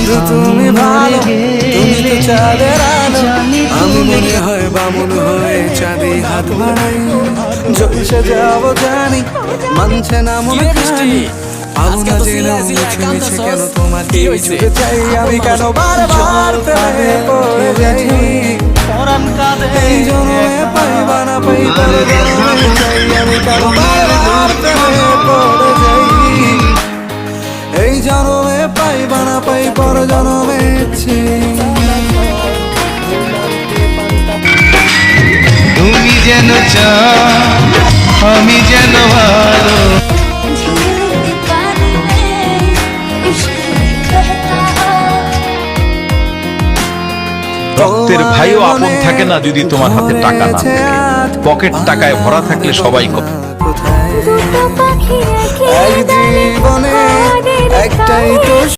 বন্ধু তুমি ভালো, তুমি তো চাঁদের আলো, আমি মনে হয় বামুন হয়ে চাঁদে হাত বাড়াই। জলসে যাবো জানি, মানছে না মনে খানি, পাবো না জেনেও মিছে মিছে কেন তোমার ছুটে চাই। আমি কেন বারবার প্রেমে পড়ে যাই, এই জন্মে পাইবা না পাই পরে জন্মে চাই। আমি কেন বারবার প্রেমে পড়ে যাই, এই জন্মে পাইবা না পাই পর জন্মে চাই। তুমি যেন চাও আমি যেন ভালো। রক্তের ভাইও আপন থাকে না যদি তোমার হাতে টাকা না থাকে। পকেট টাকায় ভরা থাকলে সবাই এক জীবনে একটাই তো